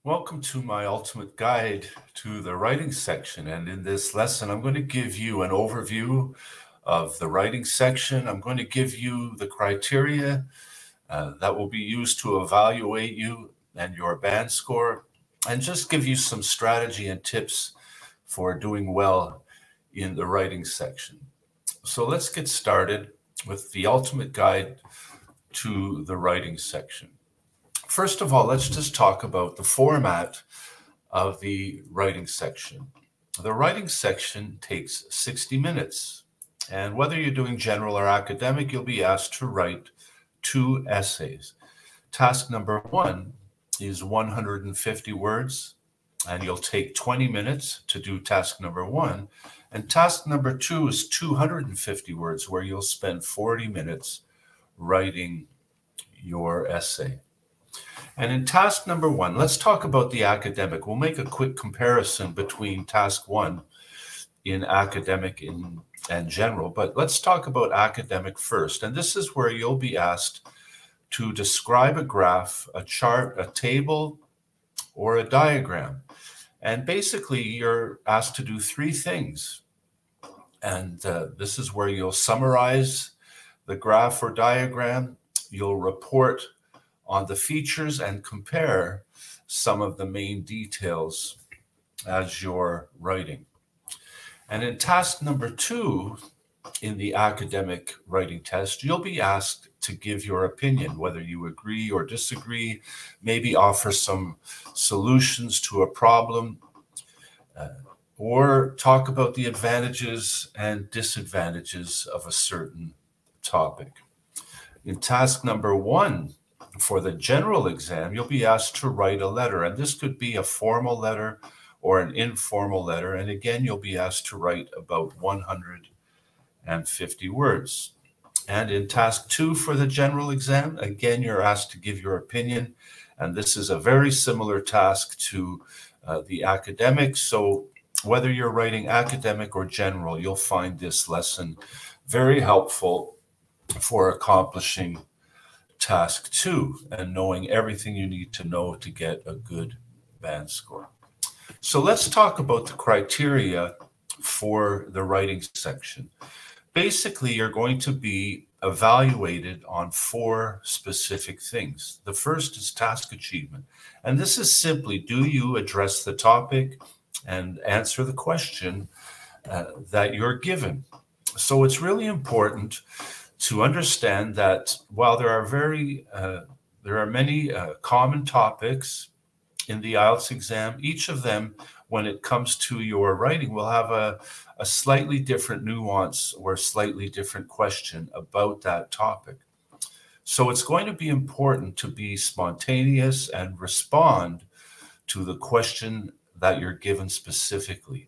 Welcome to my ultimate guide to the writing section. And in this lesson, I'm going to give you an overview of the writing section. I'm going to give you the criteria that will be used to evaluate you and your band score, and just give you some strategy and tips for doing well in the writing section. So let's get started with the ultimate guide to the writing section. First of all, let's just talk about the format of the writing section. The writing section takes 60 minutes, and whether you're doing general or academic, you'll be asked to write 2 essays. Task number 1 is 150 words, and you'll take 20 minutes to do task number 1. And task number 2 is 250 words, where you'll spend 40 minutes writing your essay. And in task number 1, let's talk about the academic. We'll make a quick comparison between task 1 in academic and general, but let's talk about academic first. And this is where you'll be asked to describe a graph, a chart, a table, or a diagram. And basically, you're asked to do 3 things. And this is where you'll summarize the graph or diagram. You'll report on the features and compare some of the main details as you're writing. And in task number 2, in the academic writing test, you'll be asked to give your opinion, whether you agree or disagree, maybe offer some solutions to a problem, or talk about the advantages and disadvantages of a certain topic. In task number 1, for the general exam, you'll be asked to write a letter, and this could be a formal letter or an informal letter. And again, you'll be asked to write about 150 words. And in task 2 for the general exam, again, you're asked to give your opinion. And this is a very similar task to the academic. So whether you're writing academic or general, you'll find this lesson very helpful for accomplishing task 2 and knowing everything you need to know to get a good band score. So let's talk about the criteria for the writing section. Basically, you're going to be evaluated on 4 specific things. The first is task achievement. And this is simply, do you address the topic and answer the question that you're given? So it's really important to understand that while there are many common topics in the IELTS exam, each of them, when it comes to your writing, will have a slightly different nuance or slightly different question about that topic. So it's going to be important to be spontaneous and respond to the question that you're given specifically.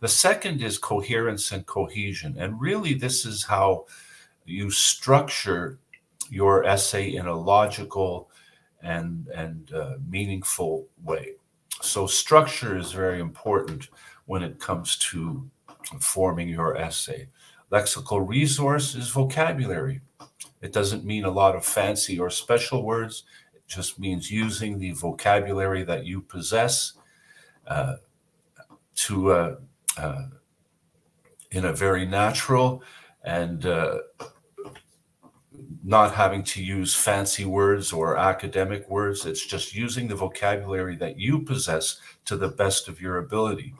The second is coherence and cohesion. And really, this is how you structure your essay in a logical and meaningful way. So structure is very important when it comes to forming your essay. Lexical resource is vocabulary. It doesn't mean a lot of fancy or special words. It just means using the vocabulary that you possess in a very natural and not having to use fancy words or academic words. It's just using the vocabulary that you possess to the best of your ability.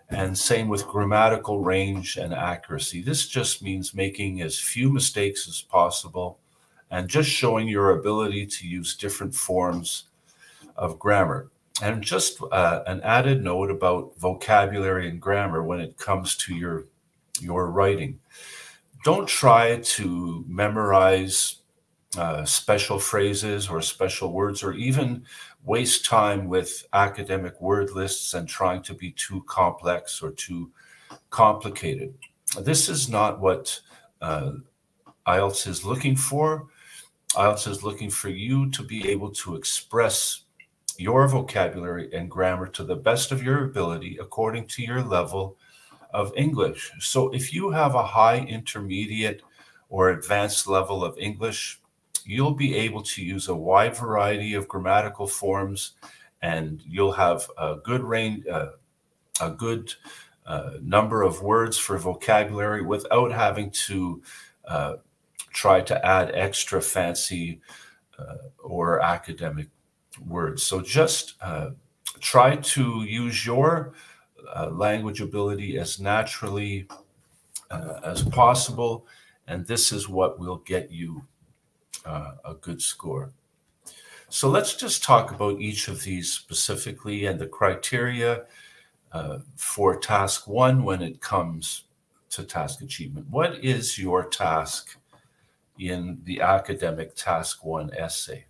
And same with grammatical range and accuracy. This just means making as few mistakes as possible and just showing your ability to use different forms of grammar. And just an added note about vocabulary and grammar when it comes to your writing. Don't try to memorize special phrases or special words, or even waste time with academic word lists and trying to be too complex or too complicated. This is not what IELTS is looking for. IELTS is looking for you to be able to express your vocabulary and grammar to the best of your ability according to your level of English. So if you have a high, intermediate, or advanced level of English, you'll be able to use a wide variety of grammatical forms, and you'll have a good range, a good number of words for vocabulary without having to try to add extra fancy or academic words. So just try to use your language ability as naturally as possible, and this is what will get you a good score. So let's just talk about each of these specifically and the criteria for task 1 when it comes to task achievement. What is your task in the academic task 1 essay?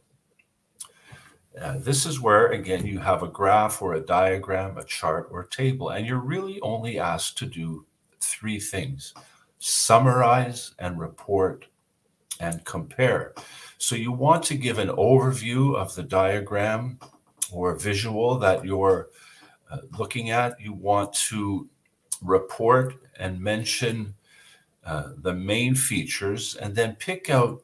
This is where, again, you have a graph or a diagram, a chart or table, and you're really only asked to do 3 things: summarize and report and compare. So you want to give an overview of the diagram or visual that you're looking at. You want to report and mention the main features, and then pick out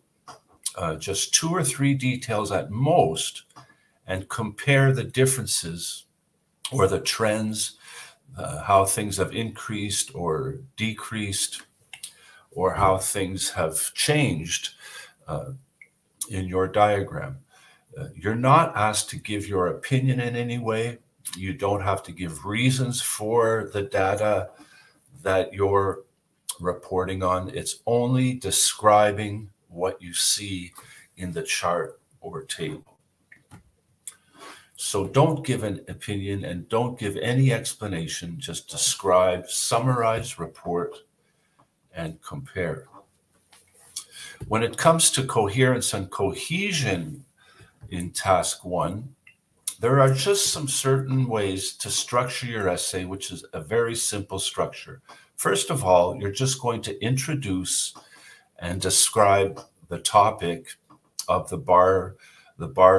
just 2 or 3 details at most and compare the differences or the trends, how things have increased or decreased, or how things have changed in your diagram. You're not asked to give your opinion in any way. You don't have to give reasons for the data that you're reporting on. It's only describing what you see in the chart or table. So don't give an opinion and don't give any explanation. Just describe, summarize, report, and compare. When it comes to coherence and cohesion in task 1, there are just some certain ways to structure your essay, which is a very simple structure. First of all, you're just going to introduce and describe the topic of the bar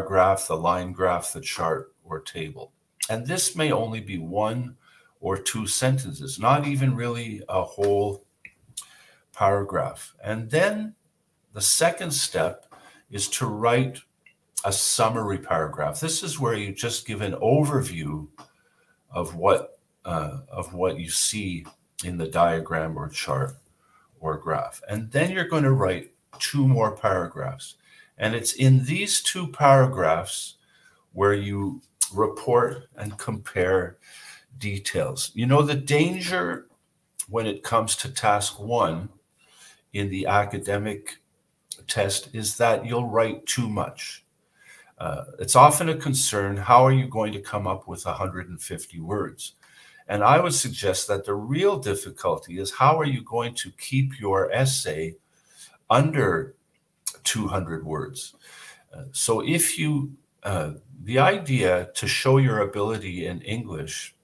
graph, the line graph, the chart, or table. And this may only be 1 or 2 sentences, not even really a whole paragraph. And then the second step is to write a summary paragraph. This is where you just give an overview of what you see in the diagram or chart or graph. And then you're going to write 2 more paragraphs. And it's in these 2 paragraphs where you report and compare details. You know, the danger when it comes to task 1 in the academic test is that you'll write too much. It's often a concern, how are you going to come up with 150 words? And I would suggest that the real difficulty is how are you going to keep your essay under 200 words? So if you, the idea to show your ability in English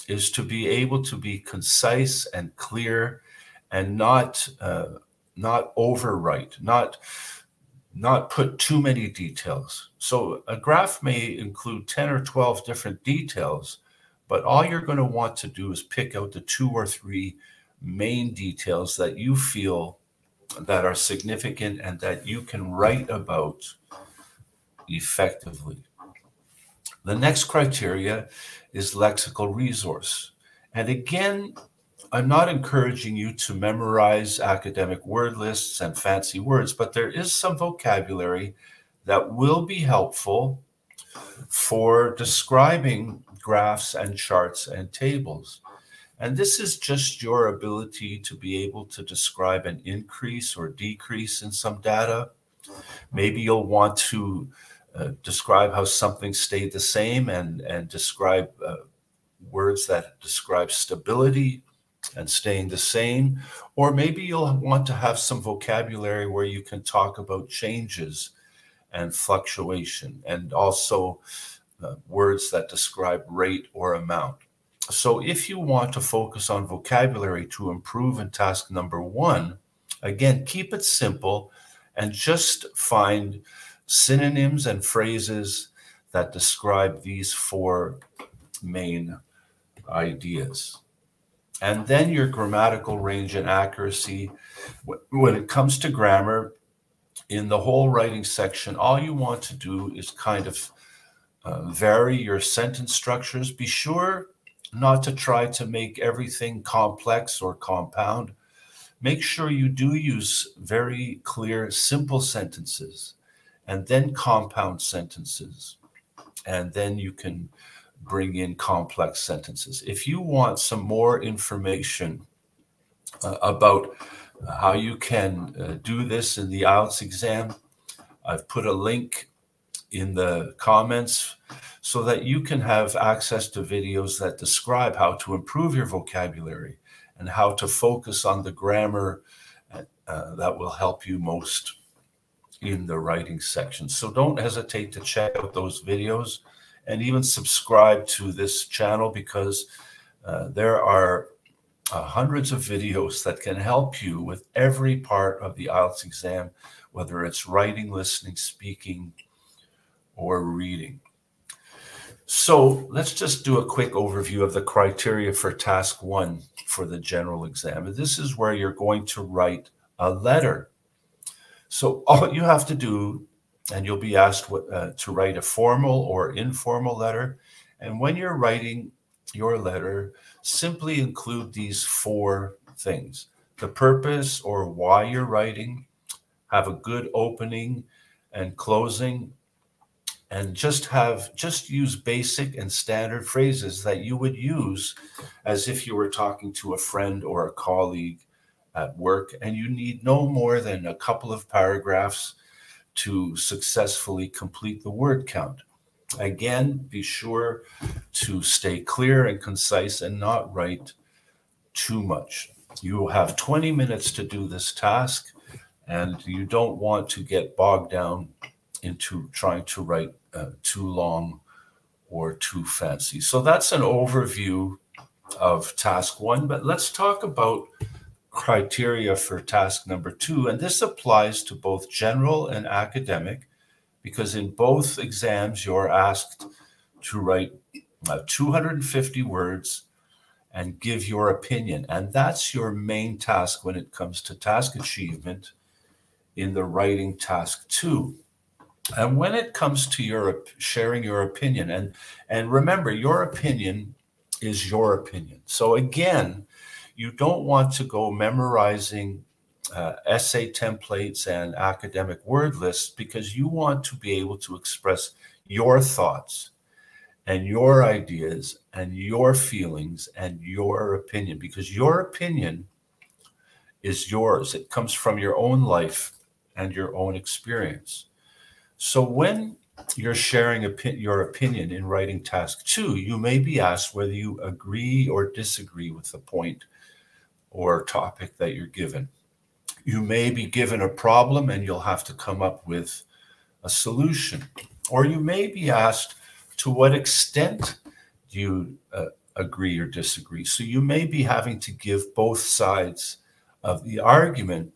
is to be able to be concise and clear and not overwrite, not put too many details. So a graph may include 10 or 12 different details, but all you're going to want to do is pick out the 2 or 3 main details that you feel that are significant and that you can write about effectively. The next criteria is lexical resource. And again, I'm not encouraging you to memorize academic word lists and fancy words, but there is some vocabulary that will be helpful for describing graphs and charts and tables. And this is just your ability to be able to describe an increase or decrease in some data. Maybe you'll want to describe how something stayed the same and describe words that describe stability and staying the same. Or maybe you'll want to have some vocabulary where you can talk about changes and fluctuation, and also words that describe rate or amount. So if you want to focus on vocabulary to improve in task number 1, again, keep it simple and just find synonyms and phrases that describe these 4 main ideas. And then your grammatical range and accuracy. When it comes to grammar, in the whole writing section, all you want to do is kind of vary your sentence structures. Be sure not to try to make everything complex or compound. Make sure you do use very clear, simple sentences, and then compound sentences. And then you can bring in complex sentences. If you want some more information about how you can do this in the IELTS exam, I've put a link in the comments so that you can have access to videos that describe how to improve your vocabulary and how to focus on the grammar that will help you most in the writing section. So don't hesitate to check out those videos and even subscribe to this channel, because there are hundreds of videos that can help you with every part of the IELTS exam, whether it's writing, listening, speaking, or reading. So let's just do a quick overview of the criteria for task 1 for the general exam. And this is where you're going to write a letter. So all you have to do, and you'll be asked to write a formal or informal letter. And when you're writing your letter, simply include these 4 things: the purpose or why you're writing, have a good opening and closing, and just use basic and standard phrases that you would use as if you were talking to a friend or a colleague at work. And you need no more than a couple of paragraphs to successfully complete the word count. Again, be sure to stay clear and concise and not write too much. You will have 20 minutes to do this task, and you don't want to get bogged down into trying to write too long or too fancy. So that's an overview of task 1, but let's talk about criteria for task number 2. And this applies to both general and academic, because in both exams you're asked to write 250 words and give your opinion. And that's your main task when it comes to task achievement in the writing task 2. And when it comes to your sharing your opinion, and remember, your opinion is your opinion. So again, you don't want to go memorizing essay templates and academic word lists, because you want to be able to express your thoughts and your ideas and your feelings and your opinion, because your opinion is yours. It comes from your own life and your own experience. So when you're sharing your opinion in writing task 2, you may be asked whether you agree or disagree with the point or topic that you're given. You may be given a problem and you'll have to come up with a solution. Or you may be asked, to what extent do you agree or disagree? So you may be having to give both sides of the argument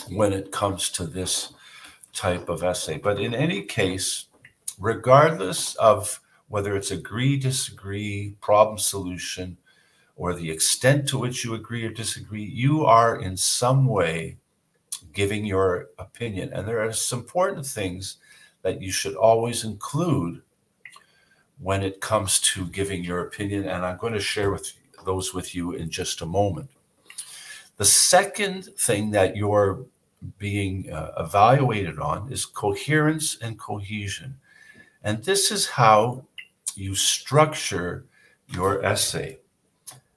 when it comes to this type of essay. But in any case, regardless of whether it's agree, disagree, problem, solution, or the extent to which you agree or disagree, you are in some way giving your opinion. And there are some important things that you should always include when it comes to giving your opinion. And I'm going to share those with you in just a moment. The second thing that you're being evaluated on is coherence and cohesion. And this is how you structure your essay.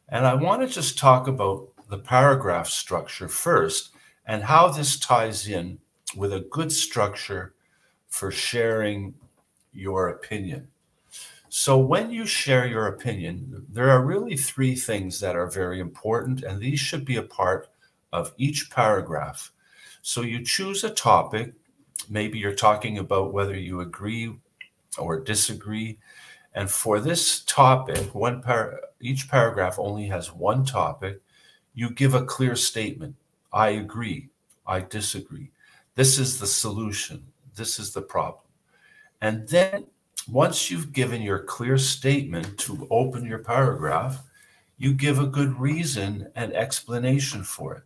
And I want to just talk about the paragraph structure first and how this ties in with a good structure for sharing your opinion. So when you share your opinion, there are really 3 things that are very important, and these should be a part of each paragraph. So you choose a topic. Maybe you're talking about whether you agree or disagree. And for this topic, each paragraph only has one topic. You give a clear statement. I agree. I disagree. This is the solution. This is the problem. And then once you've given your clear statement to open your paragraph, you give a good reason and explanation for it.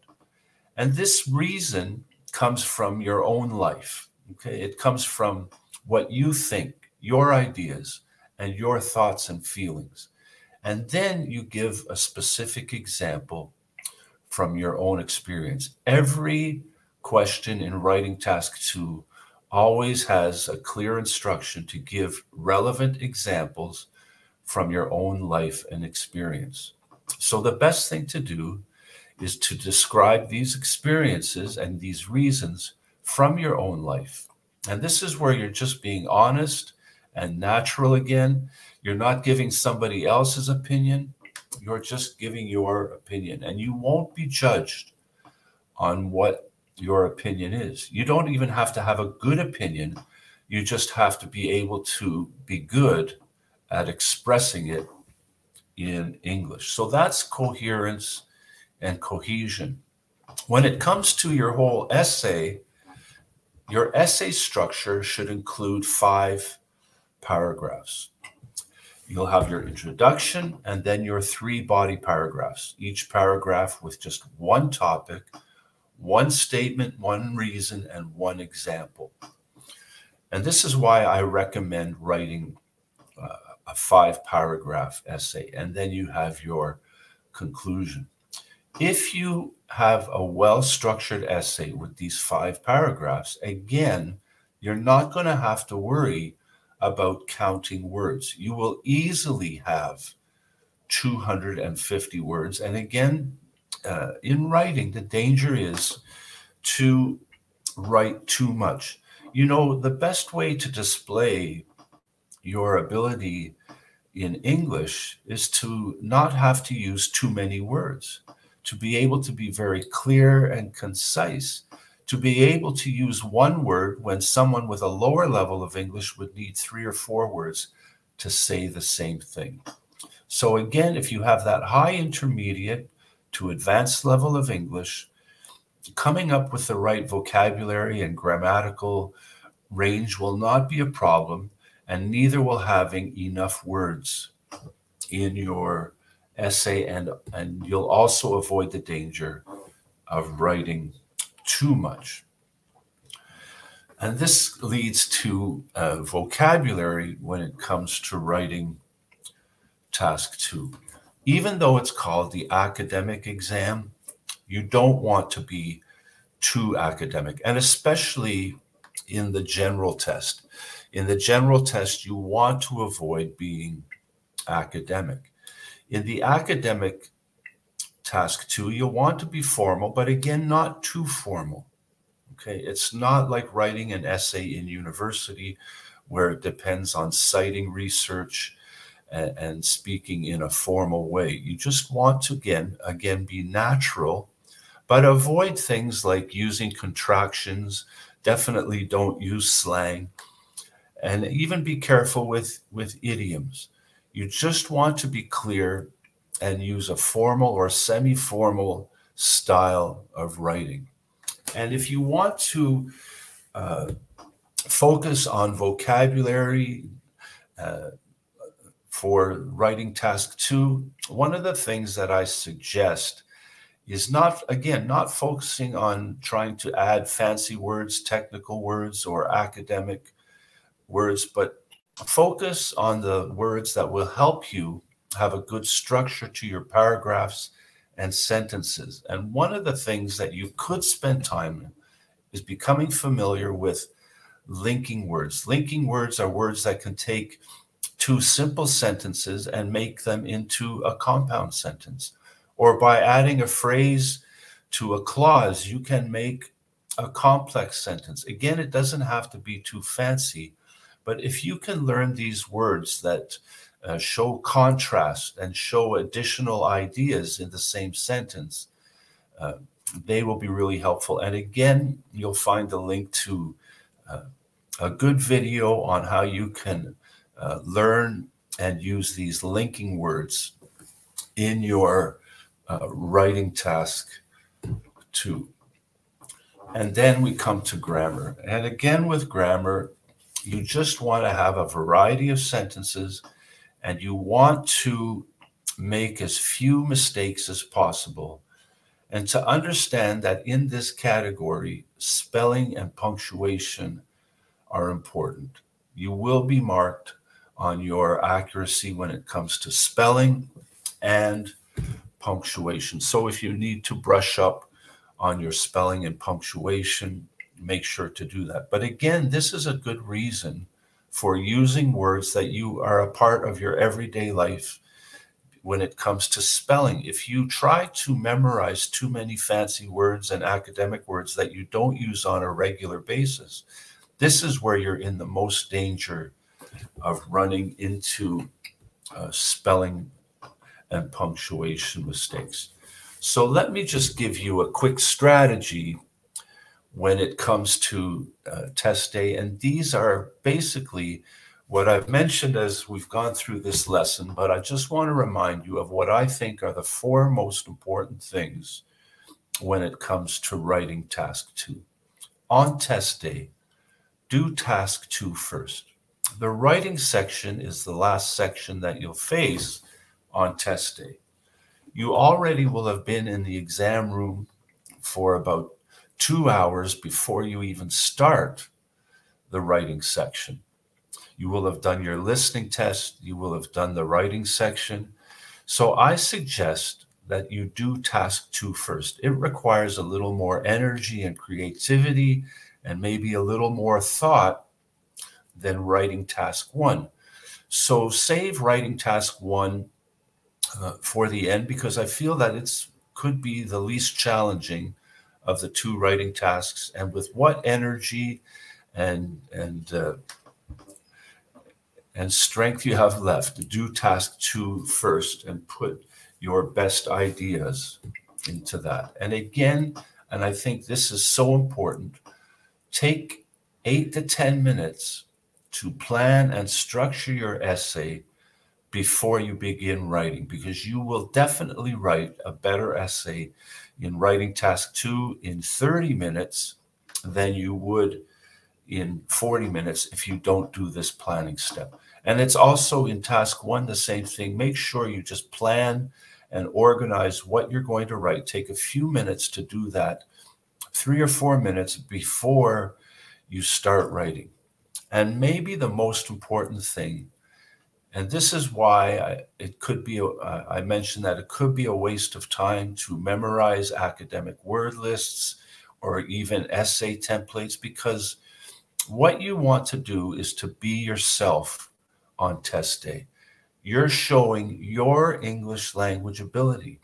And this reason comes from your own life. Okay, it comes from what you think, your ideas, and your thoughts and feelings. And then you give a specific example from your own experience. Every question in writing task 2 always has a clear instruction to give relevant examples from your own life and experience. So the best thing to do is to describe these experiences and these reasons from your own life. And this is where you're just being honest and natural again. You're not giving somebody else's opinion. You're just giving your opinion, and you won't be judged on what your opinion is. You don't even have to have a good opinion. You just have to be able to be good at expressing it in English. So that's coherence and cohesion. When it comes to your whole essay, your essay structure should include 5 paragraphs. You'll have your introduction and then your 3 body paragraphs, each paragraph with just one topic, one statement, one reason, and one example. And this is why I recommend writing a 5-paragraph essay, and then you have your conclusion. If you have a well-structured essay with these 5 paragraphs, again, you're not going to have to worry about counting words. You will easily have 250 words. And again, in writing, the danger is to write too much. You know, the best way to display your ability in English is to not have to use too many words, to be able to be very clear and concise, to be able to use one word when someone with a lower level of English would need 3 or 4 words to say the same thing. So again, if you have that high intermediate to advanced level of English, coming up with the right vocabulary and grammatical range will not be a problem, and neither will having enough words in your essay, and you'll also avoid the danger of writing too much. And this leads to vocabulary when it comes to writing task 2. Even though it's called the academic exam, you don't want to be too academic, and especially in the general test. In the general test, you want to avoid being academic. In the academic task 2, you'll want to be formal, but again, not too formal. Okay, it's not like writing an essay in university where it depends on citing research and speaking in a formal way. You just want to, again, be natural, but avoid things like using contractions. Definitely don't use slang, and even be careful with idioms. You just want to be clear and use a formal or semi-formal style of writing. And if you want to focus on vocabulary for writing task 2, one of the things that I suggest is not focusing on trying to add fancy words, technical words, or academic words, but focus on the words that will help you have a good structure to your paragraphs and sentences. And one of the things that you could spend time in is becoming familiar with linking words. Linking words are words that can take 2 simple sentences and make them into a compound sentence. Or by adding a phrase to a clause, you can make a complex sentence. Again, it doesn't have to be too fancy, but if you can learn these words that show contrast and show additional ideas in the same sentence, they will be really helpful. And again, you'll find a link to a good video on how you can learn and use these linking words in your writing task 2. And then we come to grammar. And again, with grammar, you just want to have a variety of sentences, and you want to make as few mistakes as possible. and to understand that in this category, spelling and punctuation are important. You will be marked on your accuracy when it comes to spelling and punctuation. So if you need to brush up on your spelling and punctuation, make sure to do that. But again, this is a good reason for using words that you are a part of your everyday life when it comes to spelling. If you try to memorize too many fancy words and academic words that you don't use on a regular basis, this is where you're in the most danger of running into spelling and punctuation mistakes. So let me just give you a quick strategy when it comes to test day. And these are basically what I've mentioned as we've gone through this lesson, but I just want to remind you of what I think are the 4 most important things when it comes to writing task 2. On test day, do task 2 first. The writing section is the last section that you'll face on test day. You already will have been in the exam room for about 2 hours before you even start the writing section. You will have done your listening test. You will have done the writing section. So I suggest that you do task 2 first. It requires a little more energy and creativity and maybe a little more thought than writing task 1. So save writing task 1 for the end, because I feel that it could be the least challenging of the 2 writing tasks. And with what energy and strength you have left, do task 2 first and put your best ideas into that. And again, and I think this is so important, take 8 to 10 minutes to plan and structure your essay before you begin writing, because you will definitely write a better essay in writing task 2 in 30 minutes than you would in 40 minutes if you don't do this planning step. And it's also in task 1 the same thing. Make sure you just plan and organize what you're going to write. Take a few minutes to do that, 3 or 4 minutes before you start writing. And maybe the most important thing, and this is why it could be, I mentioned that it could be a waste of time to memorize academic word lists or even essay templates, because what you want to do is to be yourself on test day. You're showing your English language ability,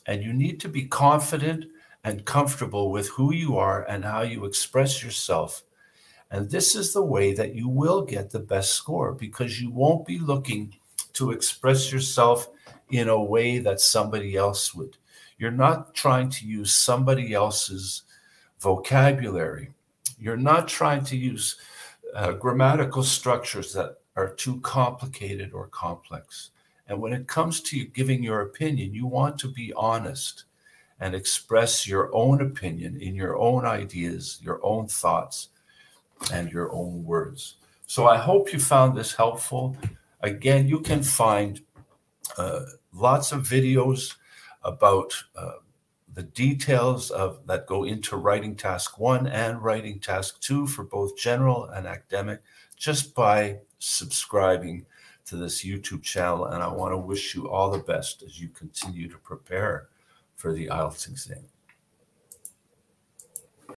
and you need to be confident and comfortable with who you are and how you express yourself. And this is the way that you will get the best score, because you won't be looking to express yourself in a way that somebody else would. You're not trying to use somebody else's vocabulary. You're not trying to use grammatical structures that are too complicated or complex. And when it comes to you giving your opinion, you want to be honest and express your own opinion in your own ideas, your own thoughts, and your own words. So I hope you found this helpful. Again, you can find lots of videos about the details that go into writing task 1 and writing task 2 for both general and academic, just by subscribing to this YouTube channel. And I want to wish you all the best as you continue to prepare for the IELTS exam.